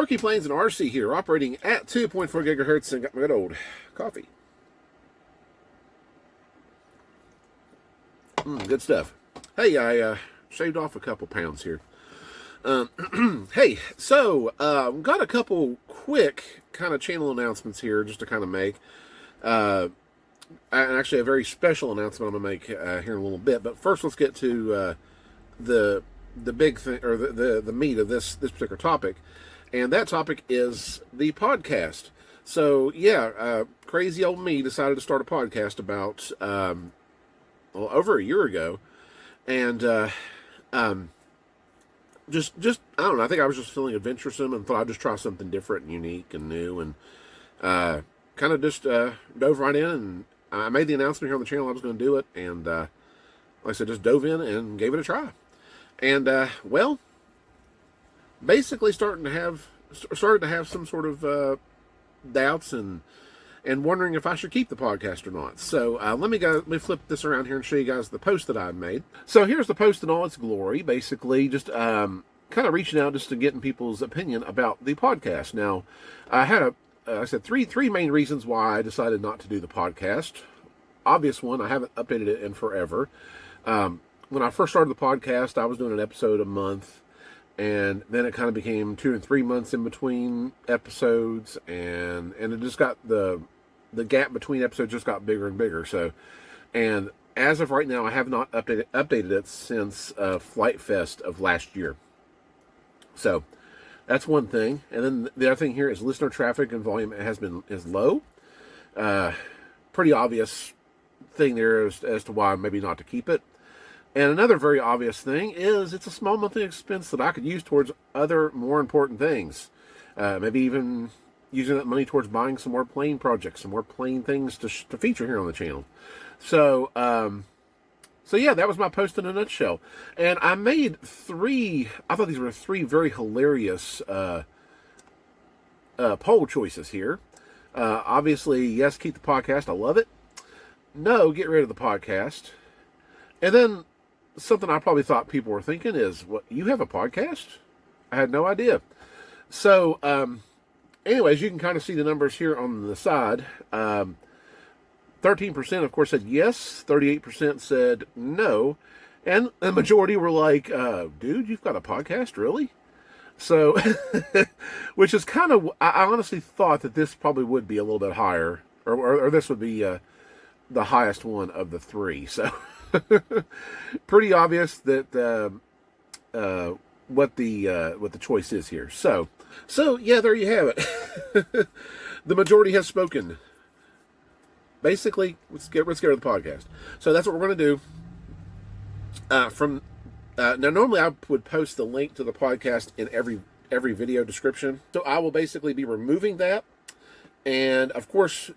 PerkyPlanes and RC here, operating at 2.4 gigahertz, and got my good old coffee. Good stuff. Hey, I shaved off a couple pounds here. Hey, so got a couple quick kind of channel announcements here just to kind of make. And actually a very special announcement I'm going to make here in a little bit. But first, let's get to the big thing, or the meat of this particular topic. And that topic is the podcast. So, yeah, crazy old me decided to start a podcast about, over a year ago. And, just, I don't know, I think I was just feeling adventuresome and thought I'd just try something different and unique and new. And, kind of just, dove right in, and I made the announcement here on the channel I was going to do it. And, like I said, just dove in and gave it a try. And, well, basically started to have some sort of doubts and wondering if I should keep the podcast or not. So let me flip this around here and show you guys the post that I made. So here's the post in all its glory. Basically, just kind of reaching out just to getting people's opinion about the podcast. Now, I had I said three main reasons why I decided not to do the podcast. Obvious one, I haven't updated it in forever. When I first started the podcast, I was doing an episode a month, and then it kind of became 2 and 3 months in between episodes, and it just got the gap between episodes just got bigger and bigger. So, and as of right now, I have not updated it since Flight Fest of last year. So that's one thing. And then the other thing here is listener traffic and volume is low. Pretty obvious thing there as to why maybe not to keep it. And another very obvious thing is it's a small monthly expense that I could use towards other more important things. Maybe even using that money towards buying some more plane projects, some more plane things to feature here on the channel. So, so yeah, that was my post in a nutshell. And I made I thought these were three very hilarious poll choices here. Obviously, yes, keep the podcast. I love it. No, get rid of the podcast. And then something I probably thought people were thinking is, what, you have a podcast? I had no idea. So, anyways, you can kind of see the numbers here on the side. 13%, of course, said yes. 38% said no. And the majority were like, dude, you've got a podcast? Really? So, which is kind of, I honestly thought that this probably would be a little bit higher, or this would be the highest one of the three. So, pretty obvious that what the choice is here. So yeah, there you have it. The majority has spoken. Basically, let's get rid of the podcast. So that's what we're going to do. Now, normally I would post the link to the podcast in every video description. So I will basically be removing that, and of course,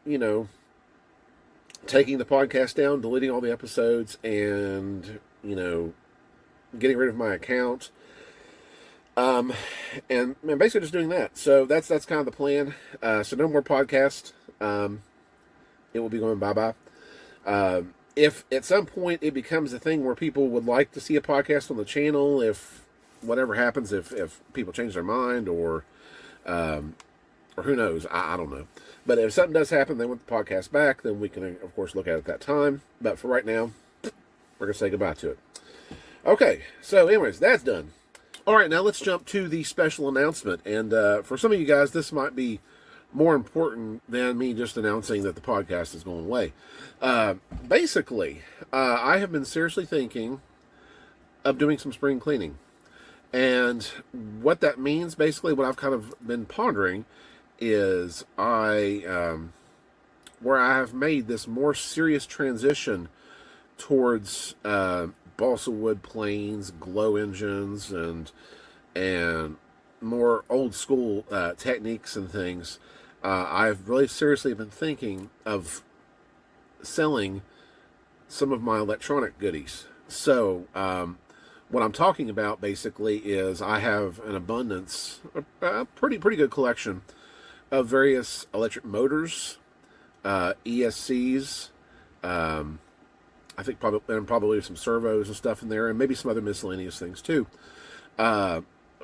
taking the podcast down, deleting all the episodes, and, getting rid of my account. And basically just doing that. So that's kind of the plan. So no more podcast. It will be going bye-bye. If at some point it becomes a thing where people would like to see a podcast on the channel, if whatever happens, if people change their mind, or who knows, I don't know. But if something does happen, they want the podcast back, then we can, of course, look at it at that time. But for right now, we're going to say goodbye to it. Okay, so anyways, that's done. All right, now let's jump to the special announcement. And for some of you guys, this might be more important than me just announcing that the podcast is going away. Basically, I have been seriously thinking of doing some spring cleaning. And what that means, basically, what I've kind of been pondering is where I have made this more serious transition towards balsa wood planes, glow engines, and more old school techniques and things. I've really seriously been thinking of selling some of my electronic goodies. So what I'm talking about basically is I have an abundance, a pretty good collection of various electric motors, ESCs, I think probably some servos and stuff in there, and maybe some other miscellaneous things too.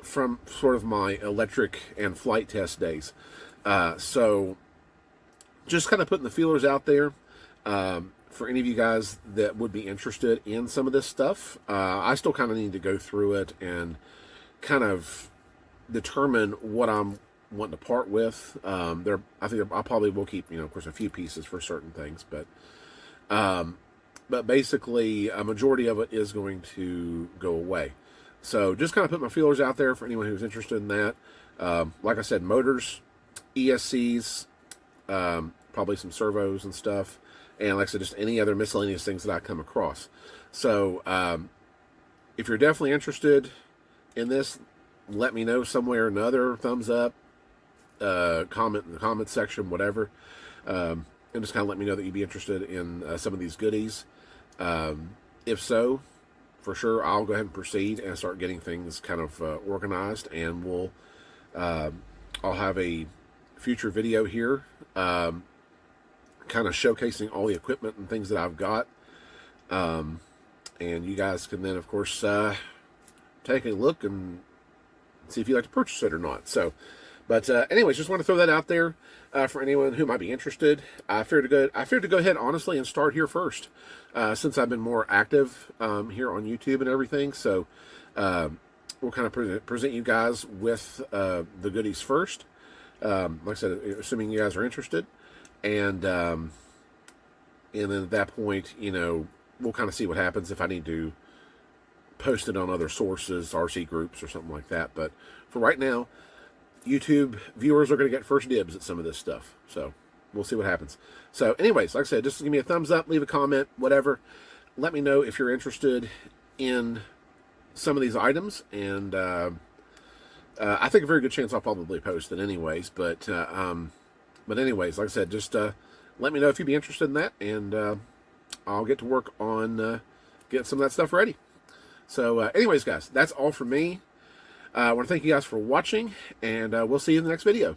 from sort of my electric and flight test days. So just kind of putting the feelers out there for any of you guys that would be interested in some of this stuff. I still kind of need to go through it and kind of determine what I'm wanting to part with. I think I probably will keep, of course, a few pieces for certain things, but basically a majority of it is going to go away. So just kind of put my feelers out there for anyone who's interested in that. Like I said, motors, ESCs, probably some servos and stuff, and like I said, just any other miscellaneous things that I come across. So if you're definitely interested in this, let me know some way or another. Thumbs up, comment in the comment section, whatever, and just kind of let me know that you'd be interested in some of these goodies. If so, for sure, I'll go ahead and proceed and start getting things kind of organized, and I'll have a future video here kind of showcasing all the equipment and things that I've got, and you guys can then, of course, take a look and see if you'd like to purchase it or not. So, but anyways, just want to throw that out there for anyone who might be interested. I figured to go ahead, honestly, and start here first, since I've been more active here on YouTube and everything. So we'll kind of present you guys with the goodies first. Like I said, assuming you guys are interested, and then at that point, we'll kind of see what happens if I need to post it on other sources, RC groups, or something like that. But for right now, YouTube viewers are going to get first dibs at some of this stuff. So we'll see what happens. So anyways, like I said, just give me a thumbs up, leave a comment, whatever. Let me know if you're interested in some of these items, and I think a very good chance I'll probably post it anyways. But anyways, like I said, just let me know if you'd be interested in that, and I'll get to work on getting some of that stuff ready. So anyways, guys, that's all from me. I want to thank you guys for watching, and we'll see you in the next video.